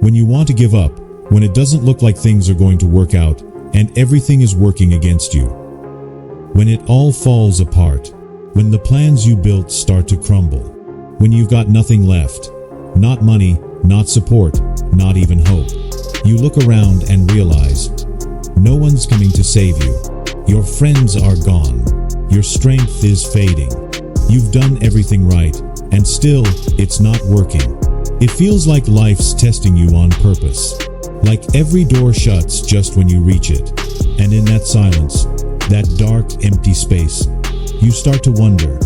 When you want to give up, when it doesn't look like things are going to work out and everything is working against you. When it all falls apart, when the plans you built start to crumble, when you've got nothing left, not money, not support, not even hope. You look around and realize no one's coming to save you. Your friends are gone. Your strength is fading. You've done everything right, and still, it's not working. It feels like life's testing you on purpose. Like every door shuts just when you reach it. And in that silence, that dark, empty space, you start to wonder,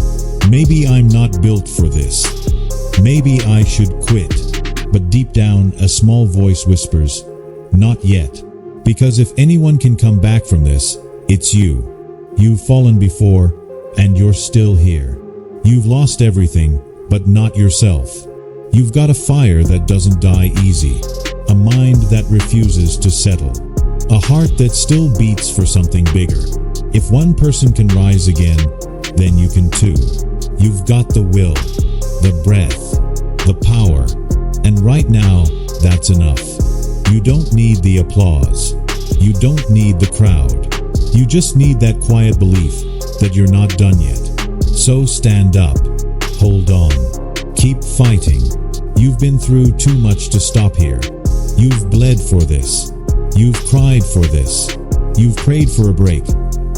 maybe I'm not built for this. Maybe I should quit. But deep down, a small voice whispers, not yet. Because if anyone can come back from this, it's you. You've fallen before, and you're still here. You've lost everything, but not yourself. You've got a fire that doesn't die easy, a mind that refuses to settle, a heart that still beats for something bigger. If one person can rise again, then you can too. You've got the will, the breath, the power, and right now, that's enough. You don't need the applause. You don't need the crowd. You just need that quiet belief that you're not done yet. So stand up, hold on, keep fighting. You've been through too much to stop here. You've bled for this. You've cried for this. You've prayed for a break.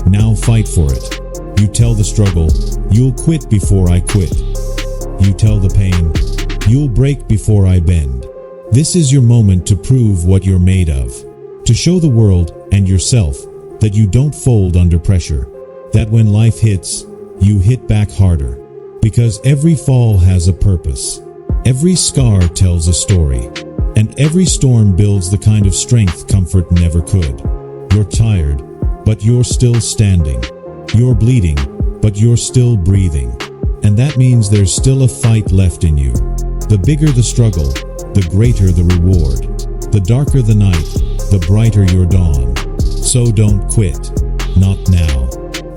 Now fight for it. You tell the struggle, you'll quit before I quit. You tell the pain, you'll break before I bend. This is your moment to prove what you're made of. To show the world and yourself that you don't fold under pressure. That when life hits, you hit back harder. Because every fall has a purpose. Every scar tells a story. And every storm builds the kind of strength comfort never could. You're tired, but you're still standing. You're bleeding, but you're still breathing. And that means there's still a fight left in you. The bigger the struggle, the greater the reward. The darker the night, the brighter your dawn. So don't quit. Not now.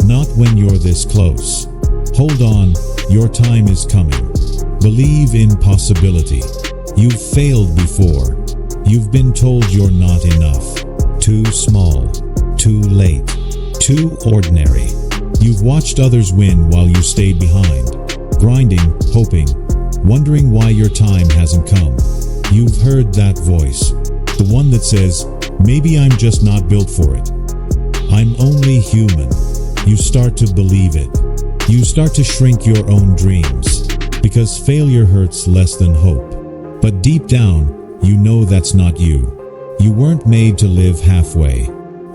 Not when you're this close. Hold on, your time is coming. Believe in possibility. You've failed before. You've been told you're not enough. Too small. Too late. Too ordinary. You've watched others win while you stayed behind. Grinding, hoping, wondering why your time hasn't come. You've heard that voice. The one that says, maybe I'm just not built for it. I'm only human. You start to believe it. You start to shrink your own dreams. Because failure hurts less than hope. But deep down, you know that's not you. You weren't made to live halfway.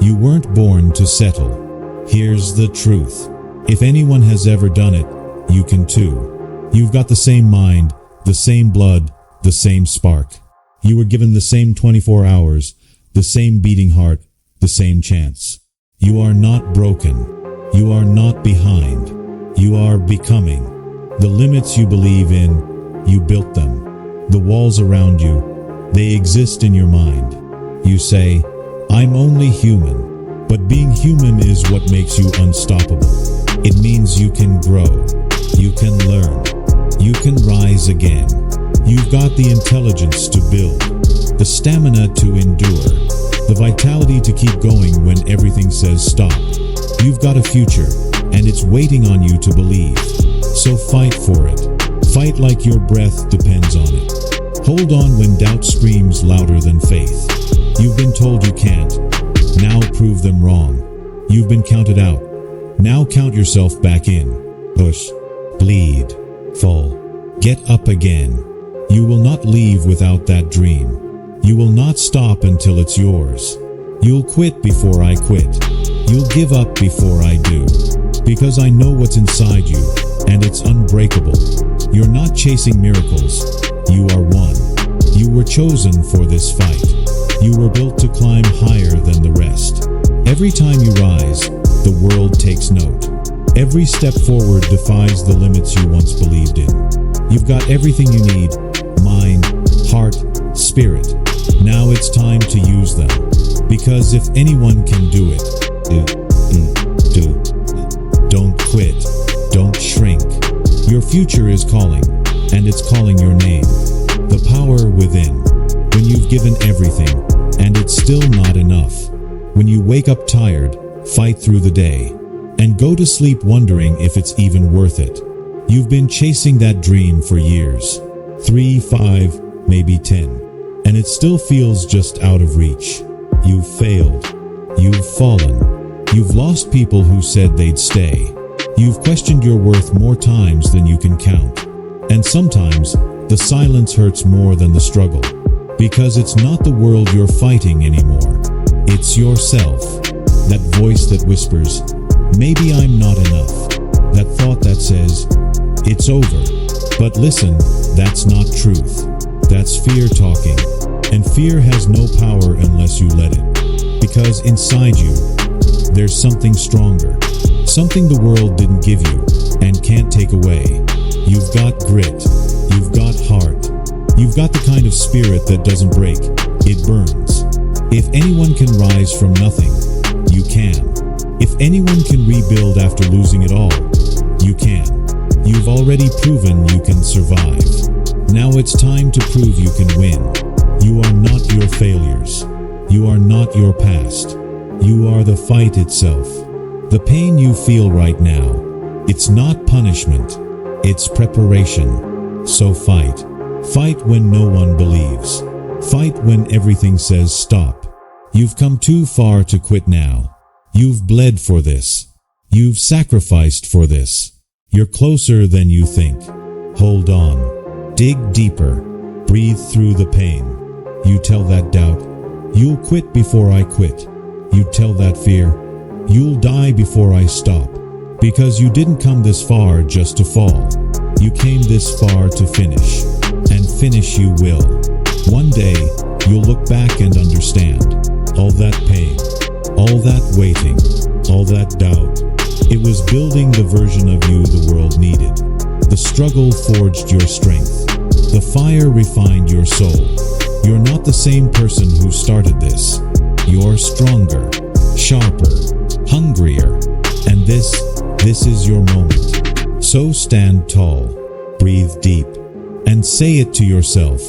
You weren't born to settle. Here's the truth. If anyone has ever done it, you can too. You've got the same mind, the same blood, the same spark. You were given the same 24 hours, the same beating heart, the same chance. You are not broken. You are not behind. You are becoming. The limits you believe in, you built them. The walls around you, they exist in your mind. You say, I'm only human. But being human is what makes you unstoppable. It means you can grow. You can learn. You can rise again. You've got the intelligence to build, the stamina to endure, the vitality to keep going when everything says stop. You've got a future, and it's waiting on you to believe. So fight for it. Fight like your breath depends on it. Hold on when doubt screams louder than faith. You've been told you can't. Now prove them wrong. You've been counted out. Now count yourself back in. Push, bleed, fall, get up again. You will not leave without that dream. You will not stop until it's yours. You'll quit before I quit. You'll give up before I do. Because I know what's inside you, and it's unbreakable. You're not chasing miracles. You are one. You were chosen for this fight. You were built to climb higher than the rest. Every time you rise, the world takes note. Every step forward defies the limits you once believed in. You've got everything you need: mind, heart, spirit. Now it's time to use them. Because if anyone can do it, do. Don't quit. Don't shrink. Your future is calling, and it's calling your name. The power within. When you've given everything, and it's still not enough. When you wake up tired, fight through the day, and go to sleep wondering if it's even worth it. You've been chasing that dream for years. 3, 5, maybe 10. And it still feels just out of reach. You've failed. You've fallen. You've lost people who said they'd stay. You've questioned your worth more times than you can count. And sometimes, the silence hurts more than the struggle. Because it's not the world you're fighting anymore. It's yourself. That voice that whispers, maybe I'm not enough. That thought that says, it's over. But listen, that's not truth. That's fear talking. And fear has no power unless you let it. Because inside you, there's something stronger. Something the world didn't give you and can't take away. You've got grit. You've got heart. You've got the kind of spirit that doesn't break. It burns. If anyone can rise from nothing, you can. If anyone can rebuild after losing it all, you can. You've already proven you can survive. Now it's time to prove you can win. You are not your failures. You are not your past. You are the fight itself. The pain you feel right now, it's not punishment. It's preparation. So fight. Fight when no one believes. Fight when everything says stop. You've come too far to quit now. You've bled for this. You've sacrificed for this. You're closer than you think. Hold on. Dig deeper. Breathe through the pain. You tell that doubt, you'll quit before I quit. You tell that fear, you'll die before I stop. Because you didn't come this far just to fall. You came this far to finish. And finish you will. One day, you'll look back and understand. All that pain, all that waiting, all that doubt. It was building the version of you the world needed. The struggle forged your strength. The fire refined your soul. You're not the same person who started this. You're stronger, sharper, hungrier. And this is your moment. So stand tall, breathe deep, and say it to yourself.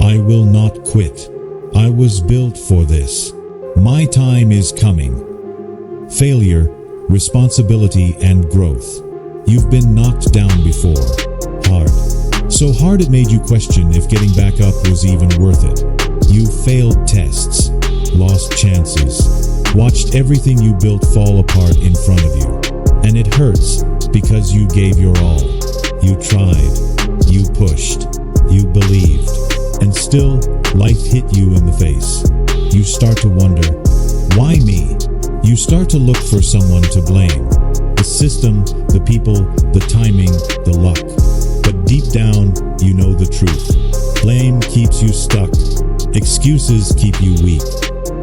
I will not quit. I was built for this. My time is coming. Failure, responsibility, and growth. You've been knocked down before. Hard. So hard it made you question if getting back up was even worth it. You failed tests, lost chances, watched everything you built fall apart in front of you. And it hurts because you gave your all. You tried, you pushed, you believed, and still life hit you in the face. You start to wonder, why me? You start to look for someone to blame. The system, the people, the timing, the luck. But deep down, you know the truth. Blame keeps you stuck. Excuses keep you weak.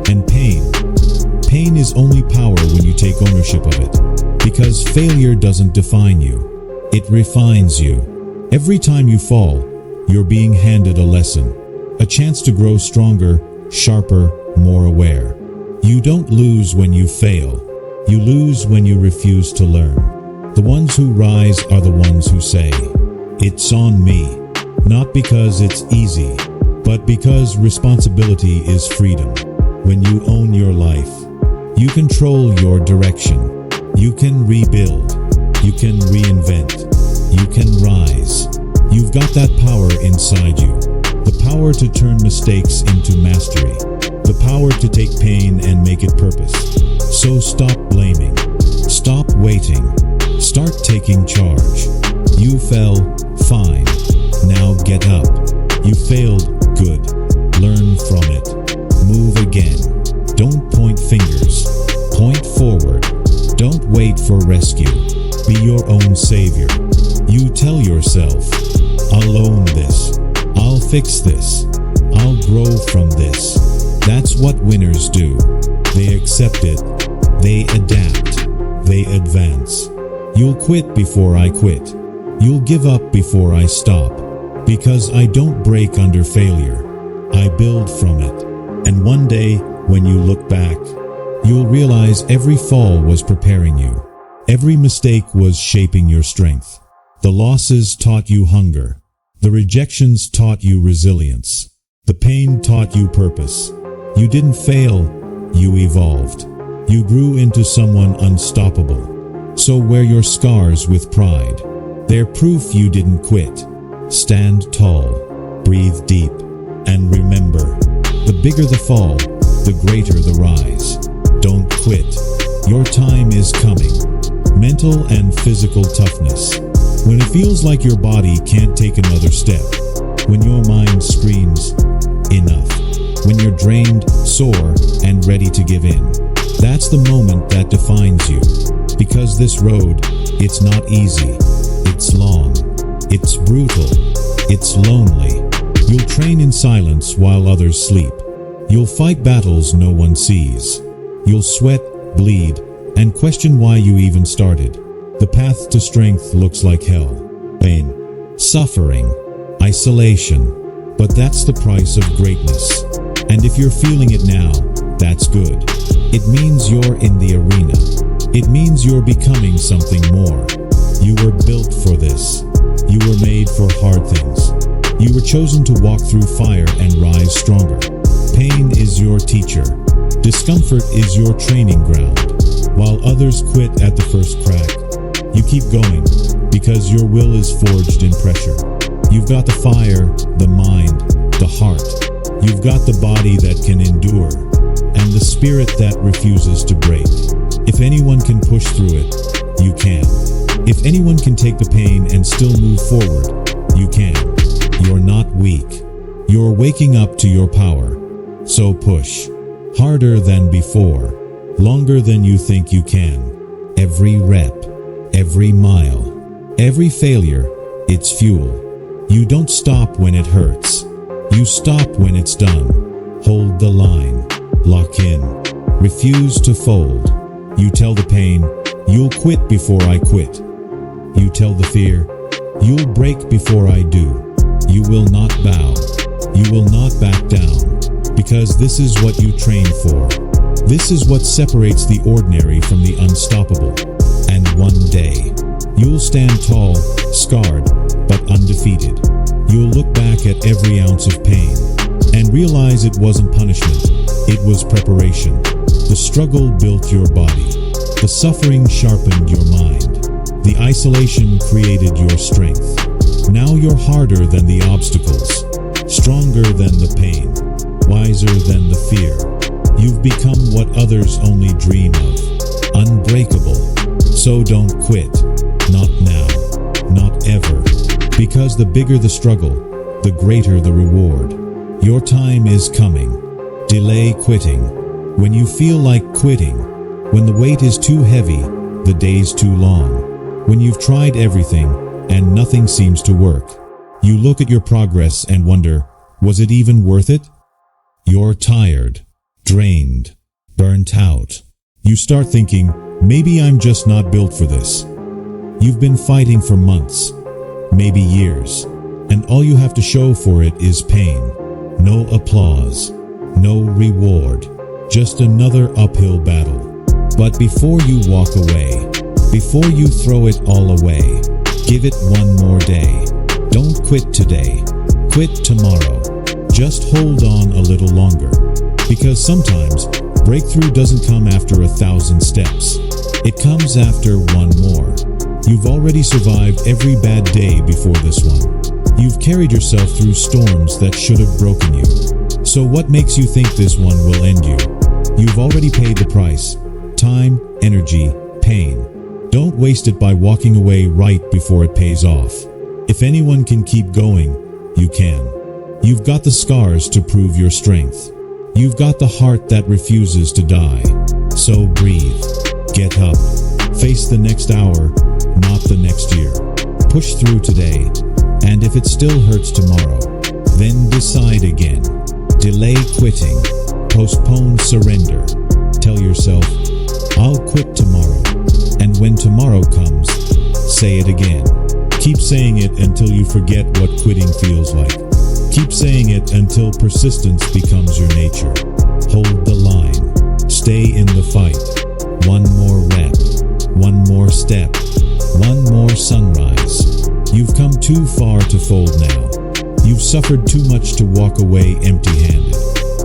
And pain is only power when you take ownership of it. Because failure doesn't define you. It refines you. Every time you fall, you're being handed a lesson. A chance to grow stronger, sharper, more aware. You don't lose when you fail. You lose when you refuse to learn. The ones who rise are the ones who say, it's on me. Not because it's easy, but because responsibility is freedom. When you own your life, you control your direction. You can rebuild. You can reinvent. You can rise. You've got that power inside you. The power to turn mistakes into mastery. The power to take pain and make it purpose. So stop blaming. Stop waiting. Start taking charge. You fell, fine. Now get up. You failed, good. Learn from it. Move again. Don't point fingers. Point forward. Don't wait for rescue. Be your own savior. You tell yourself, I'll own this. I'll fix this. I'll grow from this. That's what winners do. They accept it. They adapt. They advance. You'll quit before I quit. You'll give up before I stop. Because I don't break under failure. I build from it. And one day, when you look back, you'll realize every fall was preparing you. Every mistake was shaping your strength. The losses taught you hunger. The rejections taught you resilience. The pain taught you purpose. You didn't fail, you evolved. You grew into someone unstoppable. So wear your scars with pride. They're proof you didn't quit. Stand tall, breathe deep, and remember, the bigger the fall, the greater the rise. Don't quit. Your time is coming. Mental and physical toughness. When it feels like your body can't take another step. When your mind screams, enough. When you're drained, sore, and ready to give in. That's the moment that defines you. Because this road, it's not easy. It's long. It's brutal. It's lonely. You'll train in silence while others sleep. You'll fight battles no one sees. You'll sweat, bleed, and question why you even started. The path to strength looks like hell. Pain, suffering, isolation. But that's the price of greatness. And if you're feeling it now, that's good. It means you're in the arena. It means you're becoming something more. You were built for this. You were made for hard things. You were chosen to walk through fire and rise stronger. Pain is your teacher. Discomfort is your training ground. While others quit at the first crack, you keep going because your will is forged in pressure. You've got the fire, the mind, the heart. You've got the body that can endure and the spirit that refuses to break. If anyone can push through it, you can. If anyone can take the pain and still move forward, you can. You're not weak. You're waking up to your power. So push. Harder than before. Longer than you think you can. Every rep. Every mile. Every failure. It's fuel. You don't stop when it hurts. You stop when it's done. Hold the line. Lock in. Refuse to fold. You tell the pain, you'll quit before I quit. You tell the fear, you'll break before I do. You will not bow. You will not back down. Because this is what you train for. This is what separates the ordinary from the unstoppable. And one day, you'll stand tall, scarred, but undefeated. You'll look back at every ounce of pain and realize it wasn't punishment, it was preparation. The struggle built your body. The suffering sharpened your mind. The isolation created your strength. Now you're harder than the obstacles, stronger than the pain, wiser than the fear. You've become what others only dream of, unbreakable. So don't quit, not now, not ever. Because the bigger the struggle, the greater the reward. Your time is coming. Delay quitting. When you feel like quitting, when the weight is too heavy, the day's too long, when you've tried everything and nothing seems to work, you look at your progress and wonder, was it even worth it? You're tired, drained, burnt out. You start thinking, maybe I'm just not built for this. You've been fighting for months, maybe years, and all you have to show for it is pain. No applause, no reward, just another uphill battle. But before you walk away, before you throw it all away, give it one more day. Don't quit today. Quit tomorrow. Just hold on a little longer. Because sometimes, breakthrough doesn't come after 1,000 steps. It comes after one more. You've already survived every bad day before this one. You've carried yourself through storms that should have broken you. So what makes you think this one will end you? You've already paid the price. Time, energy, pain. Don't waste it by walking away right before it pays off. If anyone can keep going, you can. You've got the scars to prove your strength. You've got the heart that refuses to die. So breathe. Get up. Face the next hour, not the next year. Push through today. And if it still hurts tomorrow, then decide again. Delay quitting. Postpone surrender. Tell yourself, I'll quit tomorrow. And when tomorrow comes, say it again. Keep saying it until you forget what quitting feels like. Keep saying it until persistence becomes your nature. Hold the line. Stay in the fight. One more rep. One more step. One more sunrise. You've come too far to fold now. You've suffered too much to walk away empty-handed.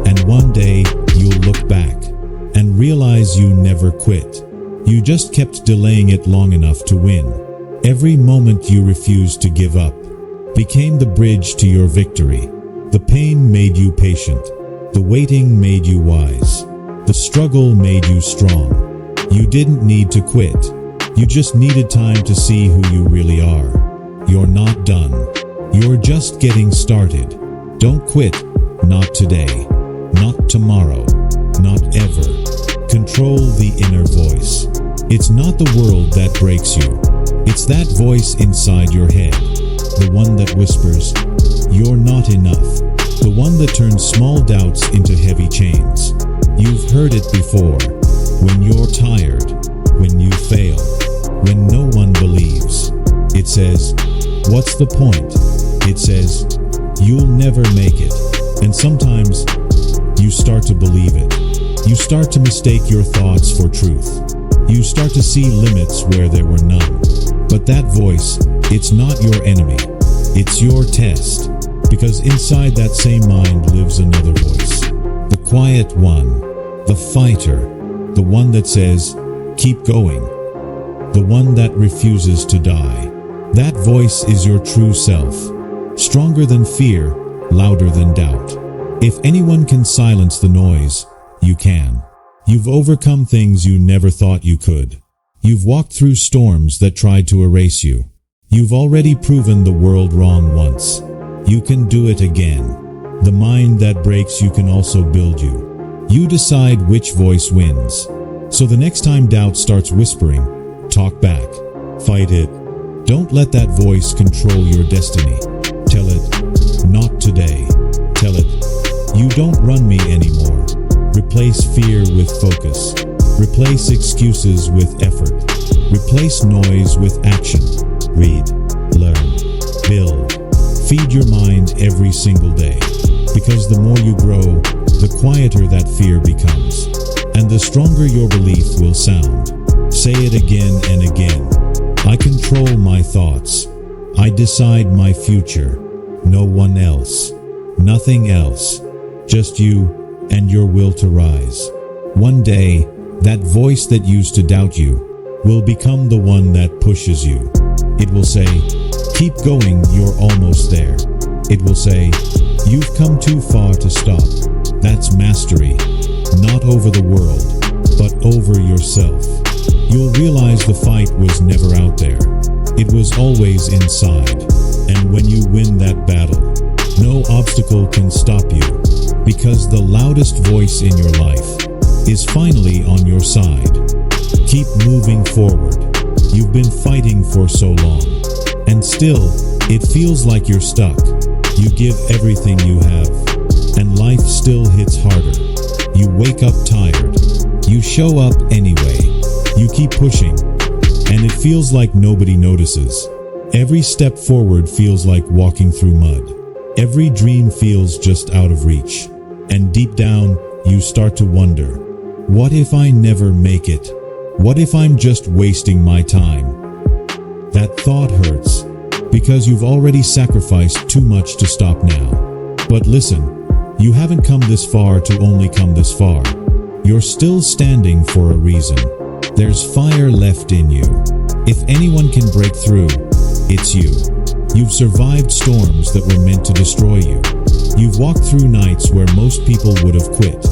And one day, you'll look back and realize you never quit. You just kept delaying it long enough to win. Every moment you refused to give up became the bridge to your victory. The pain made you patient. The waiting made you wise. The struggle made you strong. You didn't need to quit. You just needed time to see who you really are. You're not done. You're just getting started. Don't quit. Not today. Not tomorrow. Not ever. Control the inner voice. It's not the world that breaks you. It's that voice inside your head. The one that whispers, "You're not enough." The one that turns small doubts into heavy chains. You've heard it before. When you're tired, when you fail, when no one believes. It says, "What's the point?" It says, "You'll never make it." And sometimes, you start to believe it. You start to mistake your thoughts for truth. You start to see limits where there were none. But that voice, it's not your enemy. It's your test. Because inside that same mind lives another voice. The quiet one. The fighter. The one that says, "Keep going." The one that refuses to die. That voice is your true self. Stronger than fear, louder than doubt. If anyone can silence the noise, you can. You've overcome things you never thought you could. You've walked through storms that tried to erase you. You've already proven the world wrong once. You can do it again. The mind that breaks you can also build you. You decide which voice wins. So the next time doubt starts whispering, talk back. Fight it. Don't let that voice control your destiny. Tell it, "Not today." Tell it, "You don't run me anymore." Replace fear with focus. Replace excuses with effort. Replace noise with action. Read, learn, build. Feed your mind every single day. Because the more you grow, the quieter that fear becomes. And the stronger your belief will sound. Say it again and again. I control my thoughts. I decide my future. No one else. Nothing else. Just you and your will to rise. One day, that voice that used to doubt you will become the one that pushes you. It will say, "Keep going, you're almost there." It will say, "You've come too far to stop." That's mastery. Not over the world, but over yourself. You'll realize the fight was never out there. It was always inside. And when you win that battle, no obstacle can stop you. Because the loudest voice in your life is finally on your side. Keep moving forward. You've been fighting for so long. And still, it feels like you're stuck. You give everything you have, and life still hits harder. You wake up tired. You show up anyway. You keep pushing, and it feels like nobody notices. Every step forward feels like walking through mud. Every dream feels just out of reach. And deep down, you start to wonder, what if I never make it? What if I'm just wasting my time? That thought hurts, because you've already sacrificed too much to stop now. But listen, you haven't come this far to only come this far. You're still standing for a reason. There's fire left in you. If anyone can break through, it's you. You've survived storms that were meant to destroy you. You've walked through nights where most people would have quit.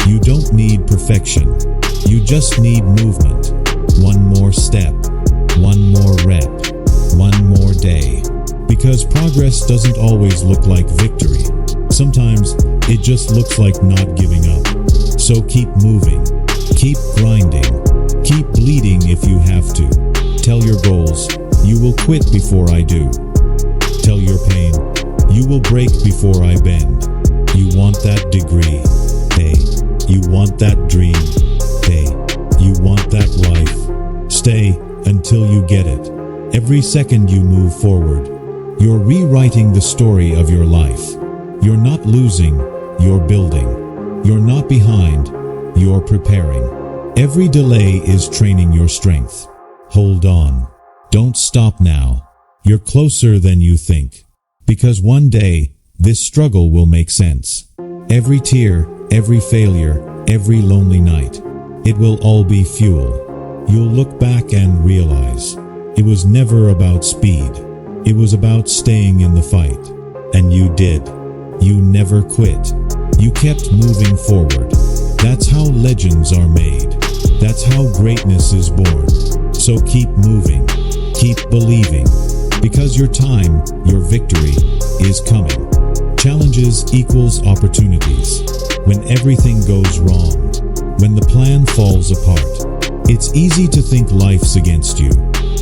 You don't need perfection. You just need movement. One more step. One more rep. One more day. Because progress doesn't always look like victory. Sometimes it just looks like not giving up. So keep moving. Keep grinding. Keep bleeding if you have to. Tell your goals, you will quit before I do. Tell your pain, you will break before I bend. You want that degree, hey. You want that dream, hey. You want that life, stay until you get it. Every second you move forward, you're rewriting the story of your life. You're not losing, you're building. You're not behind, you're preparing. Every delay is training your strength. Hold on. Don't stop now. You're closer than you think. Because one day, this struggle will make sense. Every tear, every failure, every lonely night, it will all be fuel. You'll look back and realize it was never about speed. It was about staying in the fight. And you did. You never quit. You kept moving forward. That's how legends are made. That's how greatness is born. So keep moving. Keep believing. Because your time, your victory, is coming. Challenges equals opportunities. When everything goes wrong, when the plan falls apart, it's easy to think life's against you.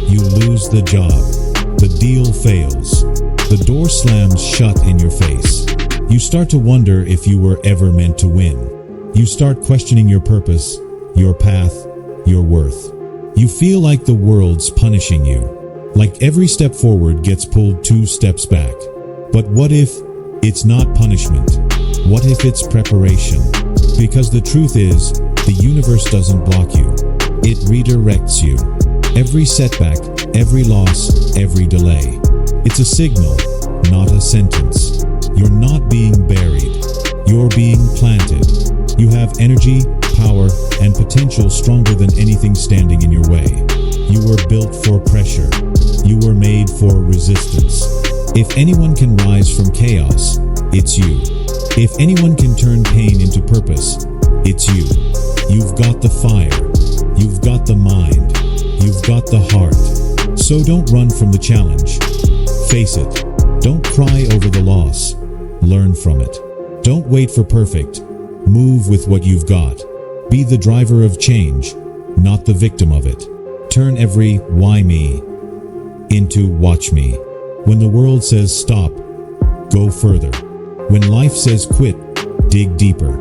You lose the job. The deal fails. The door slams shut in your face. You start to wonder if you were ever meant to win. You start questioning your purpose, your path, your worth. You feel like the world's punishing you. Like every step forward gets pulled 2 steps back. But what if it's not punishment? What if it's preparation? Because the truth is, the universe doesn't block you. It redirects you. Every setback, every loss, every delay. It's a signal, not a sentence. You're not being buried. You're being planted. You have energy, power, and potential stronger than anything standing in your way. You were built for pressure. You were made for resistance. If anyone can rise from chaos, it's you. If anyone can turn pain into purpose, it's you. You've got the fire. You've got the mind. You've got the heart. So don't run from the challenge. Face it. Don't cry over the loss. Learn from it. Don't wait for perfect. Move with what you've got. Be the driver of change, not the victim of it. Turn every "why me" into "watch me." When the world says stop, go further. When life says quit, dig deeper.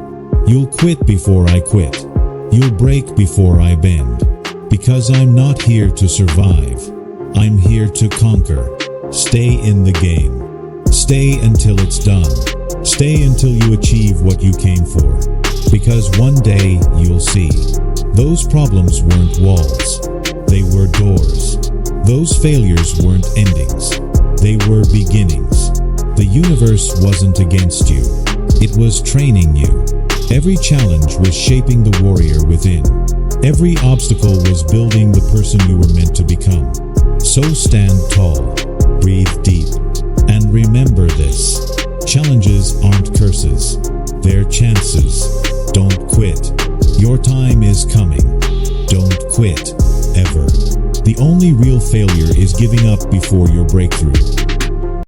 You'll quit before I quit. You'll break before I bend. Because I'm not here to survive. I'm here to conquer. Stay in the game. Stay until it's done. Stay until you achieve what you came for. Because one day you'll see. Those problems weren't walls. They were doors. Those failures weren't endings. They were beginnings. The universe wasn't against you. It was training you. Every challenge was shaping the warrior within. Every obstacle was building the person you were meant to become. So stand tall, breathe deep, and remember this. Challenges aren't curses. They're chances. Don't quit. Your time is coming. Don't quit, ever. The only real failure is giving up before your breakthrough.